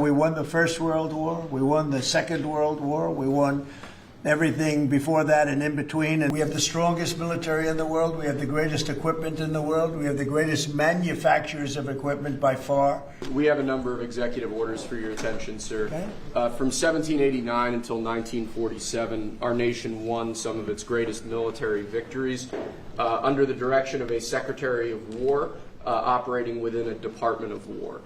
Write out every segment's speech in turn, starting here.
we won the First World War, we won the Second World War, we won everything before that and in between. And we have the strongest military in the world. We have the greatest equipment in the world. We have the greatest manufacturers of equipment by far. We have a number of executive orders for your attention, sir. Okay. From 1789 until 1947, our nation won some of its greatest military victories under the direction of a Secretary of War operating within a Department of War.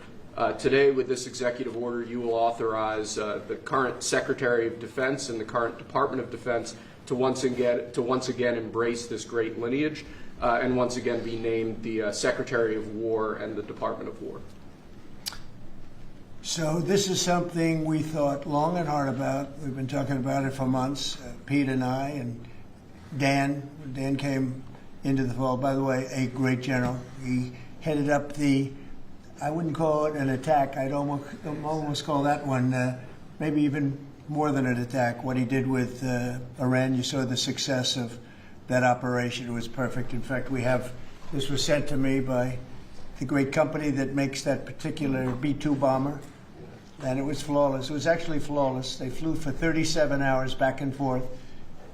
Today, with this executive order, you will authorize the current Secretary of Defense and the current Department of Defense to once again embrace this great lineage and once again be named the Secretary of War and the Department of War. So this is something we thought long and hard about. We've been talking about it for months, Pete and I, and Dan. Dan came into the fold. By the way, a great general. He headed up the, I wouldn't call it an attack. I'd almost call that one maybe even more than an attack. What he did with Iran, you saw the success of that operation. It was perfect. In fact, this was sent to me by the great company that makes that particular B-2 bomber, and it was flawless. It was actually flawless. They flew for 37 hours back and forth,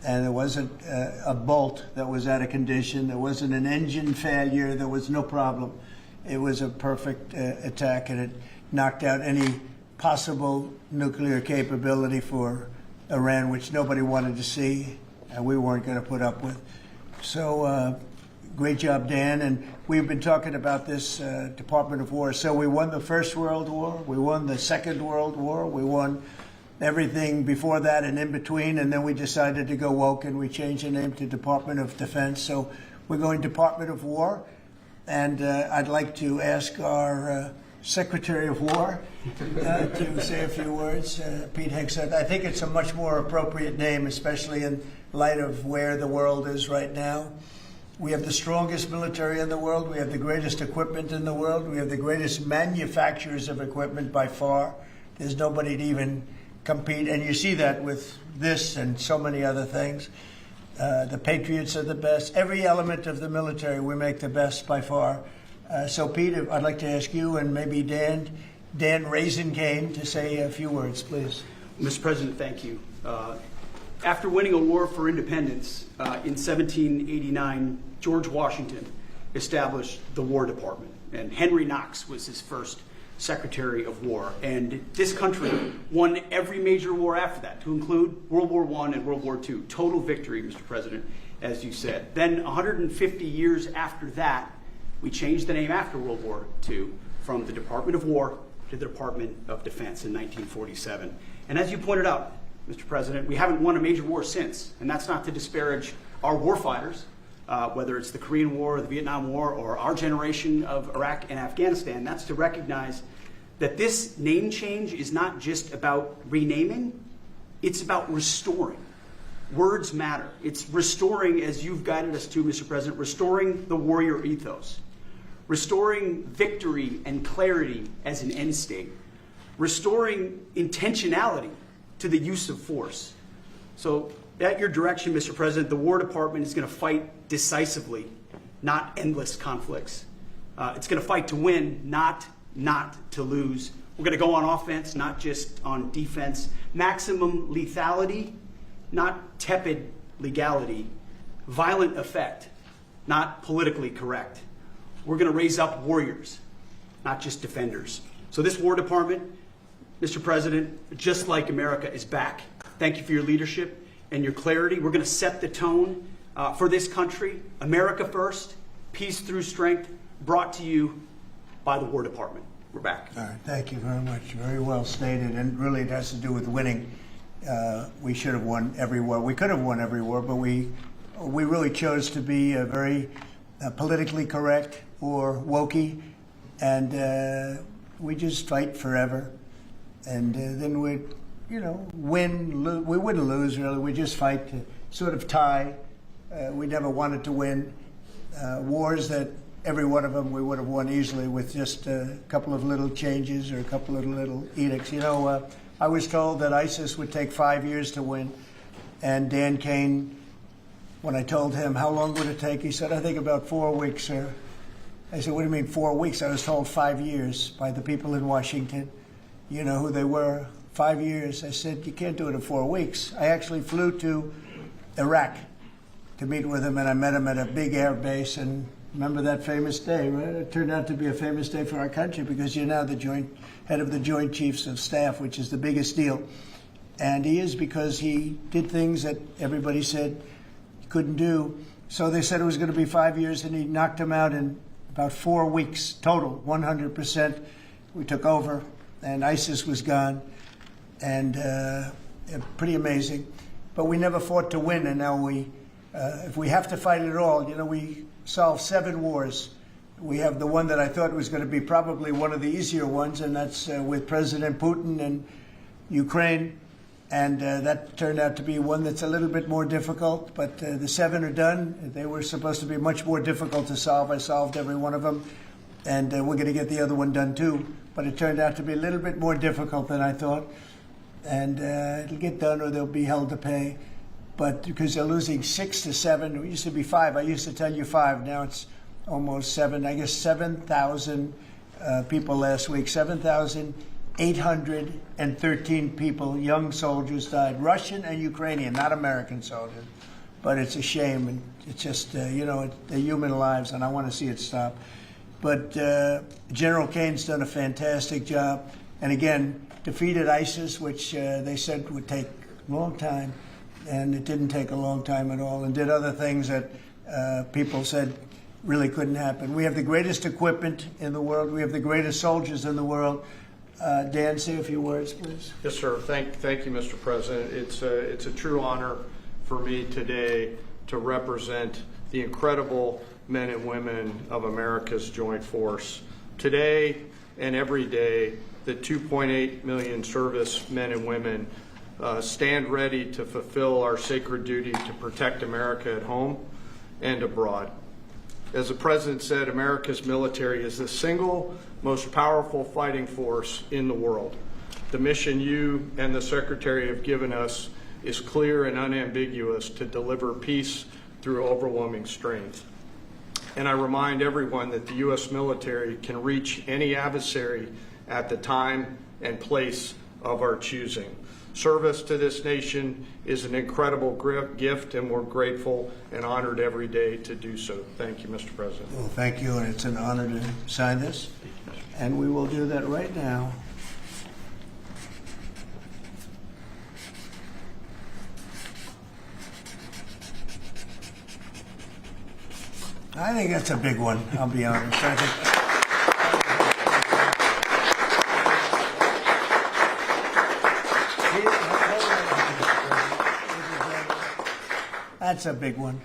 and there wasn't a bolt that was out of condition. There wasn't an engine failure. There was no problem. It was a perfect attack, and it knocked out any possible nuclear capability for Iran, which nobody wanted to see, and we weren't going to put up with. So great job, Dan. And we've been talking about this Department of War. So we won the First World War. We won the Second World War. We won everything before that and in between. And then we decided to go woke, and we changed the name to Department of Defense. So we're going Department of War. And I'd like to ask our Secretary of War to say a few words. Pete Hegseth. I think it's a much more appropriate name, especially in light of where the world is right now. We have the strongest military in the world. We have the greatest equipment in the world. We have the greatest manufacturers of equipment by far. There's nobody to even compete. And you see that with this and so many other things. The Patriots are the best. Every element of the military, we make the best by far. So, Pete, I'd like to ask you and maybe Dan Raisin-Cane to say a few words, please. Mr. President, thank you. After winning a war for independence in 1789, George Washington established the War Department, and Henry Knox was his first Secretary of War. And this country won every major war after that, to include World War I and World War II. Total victory, Mr. President, as you said. Then 150 years after that, we changed the name after World War II from the Department of War to the Department of Defense in 1947. And as you pointed out, Mr. President, we haven't won a major war since. And that's not to disparage our warfighters, whether it's the Korean War, or the Vietnam War, or our generation of Iraq and Afghanistan. That's to recognize that this name change is not just about renaming, it's about restoring. Words matter. It's restoring, as you've guided us to, Mr. President, restoring the warrior ethos, restoring victory and clarity as an end state, restoring intentionality to the use of force. So at your direction, Mr. President, the War Department is going to fight decisively, not endless conflicts. It's going to fight to win, not to lose. We're going to go on offense, not just on defense. Maximum lethality, not tepid legality. Violent effect, not politically correct. We're going to raise up warriors, not just defenders. So this War Department, Mr. President, just like America, is back. Thank you for your leadership and your clarity. We're going to set the tone for this country. America first, peace through strength, brought to you by the War Department. We're back. All right, thank you very much. Very well stated, and really it has to do with winning. We should have won every war. We could have won every war, but we really chose to be very politically correct or wokey, and we just fight forever. And then we'd, win. We wouldn't lose, really. We just fight to sort of tie. We never wanted to win. Wars that every one of them we would have won easily with just a couple of little changes or a couple of little edicts. I was told that ISIS would take 5 years to win. And Dan Kane, when I told him how long would it take, he said, I think about 4 weeks, sir. I said, what do you mean 4 weeks? I was told 5 years by the people in Washington. you know who they were. 5 years. I said, you can't do it in 4 weeks. I actually flew to Iraq to meet with him, and I met him at a big air base. And remember that famous day, right? It turned out to be a famous day for our country because you're now the head of the Joint Chiefs of Staff, which is the biggest deal. And he is, because he did things that everybody said he couldn't do. So they said it was going to be 5 years, and he knocked them out in about 4 weeks total, 100%. We took over, and ISIS was gone. And pretty amazing. But we never fought to win, and now if we have to fight it all, you know, we solved 7 wars. We have the one that I thought was going to be probably one of the easier ones, and that's with President Putin and Ukraine. And that turned out to be one that's a little bit more difficult, but the 7 are done. They were supposed to be much more difficult to solve. I solved every one of them, and we're going to get the other one done too. But it turned out to be a little bit more difficult than I thought. And it'll get done, or they'll be held to pay. But because they're losing 6 to 7, it used to be 5. I used to tell you 5. Now it's almost 7. I guess 7,000 people last week. 7,813 people, young soldiers, died. Russian and Ukrainian, not American soldiers. But it's a shame, and it's just you know, they're human lives, and I want to see it stop. But General Kane's done a fantastic job, and again, defeated ISIS, which they said would take a long time, and it didn't take a long time at all, and did other things that people said really couldn't happen. We have the greatest equipment in the world. We have the greatest soldiers in the world. Dan, say a few words, please. Yes, sir. Thank you, Mr. President. It's a true honor for me today to represent the incredible men and women of America's Joint Force. Today and every day, the 2.8 million service men and women stand ready to fulfill our sacred duty to protect America at home and abroad. As the President said, America's military is the single most powerful fighting force in the world. The mission you and the Secretary have given us is clear and unambiguous: to deliver peace through overwhelming strength. And I remind everyone that the U.S. military can reach any adversary at the time and place of our choosing. Service to this nation is an incredible gift, and we're grateful and honored every day to do so. Thank you, Mr. President. Well, thank you, and it's an honor to sign this. And we will do that right now. I think that's a big one, I'll be honest. I think that's a big one.